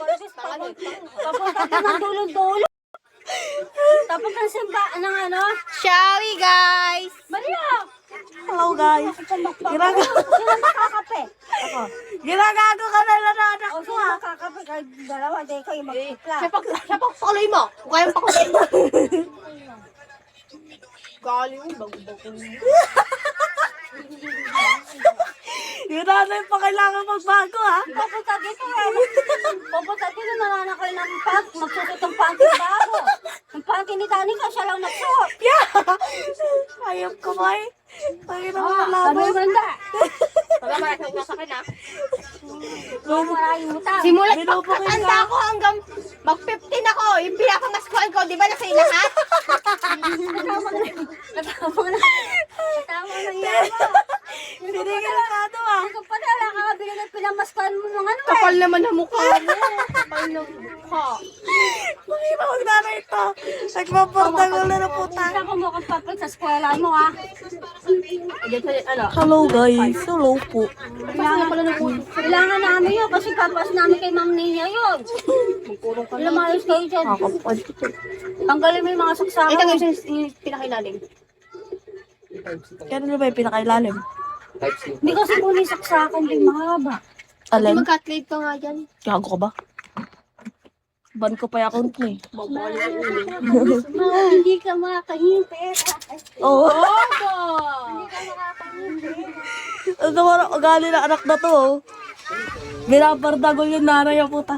Papunta ka ng dulo-dulo. Tapos ng simba, ng ano? Shall we, guys? Maria! Hello guys. Sino makakape? Ako. Ginagago ka na lang na anak O ko sino ah. makakape? Kahit dalawa, di kayo magpipla. Siya pa pakuloy mo. Kung kaya pakuloy mo. Galing mo, bago-bago. Yung nanay pa kailangan magbago ha. Papunta dito eh. Papunta dito, nananakay ng pag. Magsusot ng pag ba ako? Ang pag ni Danica, siya lang nagsuot. Yeah. Ayop ko ba eh. Pagin ako Sabi nalaban. banda. Wala maraming nagsasakin, ha? Maraming utang. Simulat Binubo ko yung pagkatanda ko hanggang mag-15 ako. Yung pinakamaskuhan ko, di ba nasa lahat? Natama na yawa. Binigyan ka to ah. Ikaw pa na, nakakabili ng pinamaskan mo ng ano eh. Kapal naman ang mukha mo. Kapal na mukha. Pagin ako nanay to. Nagpaportagol na na puta. Punta ko mo kung papag sa eskwela mo ah. Hello guys. Hello po. Kailangan namin yun kasi papas namin kay Ma'am Nia yun. Lumayos kayo dyan. Kakapad. Tanggalin mo yung mga Ito saksama. nga yung pinakailalim. Kaya na ba yung pinakailalim? Hindi kasi kung yung saksakon din mahaba. Alin? Mag-cut ka nga dyan. Gago ka ba? Ban ko pa yung account mo eh. Hindi ka makakahintay. Oo. Opo! Hindi ka makakahintay. Ang gawa ugali na anak na to oh. Binapardagol yung nanay ang puta.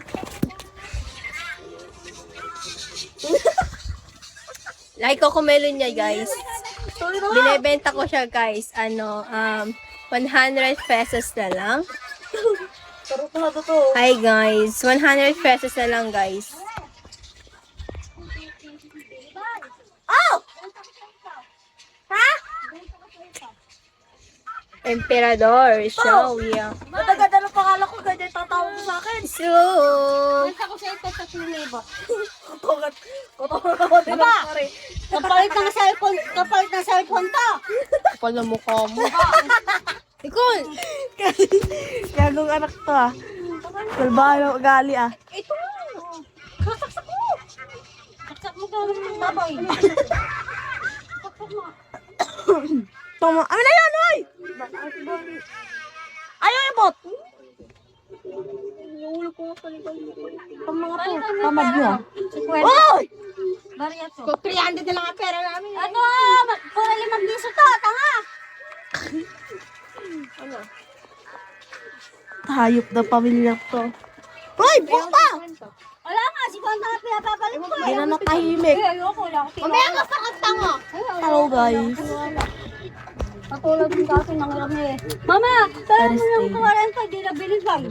Like ko melon niya, guys. Binebenta ko siya, guys. 100 pesos na lang. Sarap na to to. Hi, guys. 100 pesos na lang, guys. Oh! Ha? Emperador. Show, yeah. Mataganda ng pangalan ko, ganyan tatawag mo sa akin. So, Basta ko sa ito 3,000. Kutungan. Kutungan ako din Baba! ang pare. Kapalit ng cellphone to. kapal na mukha mo. Nicole! Gagong anak to ah. Kalbahan ang ugali ah. Ito. Kasaksak mo. Saksak mo gamit ng baboy. Saksak mo. Tama. Amin na yan, oy! Ayaw ibot! Itong mga to. Tamad nyo ah. Oy! Bariato. Kung 300 na lang ang pera namin. Ano? Pura 5 piso to. Tanga. Ano? Hayop na pamilya to. Hoy! Bukta! Wala nga. Si Kwanta nga pinapapalit ko. Hindi na nakahimik. Ayoko. Wala ako Mamaya ka pa mo. Hello guys. Katulad ng dati ng rami eh. Mama, pero mo yung 40, di na binigay.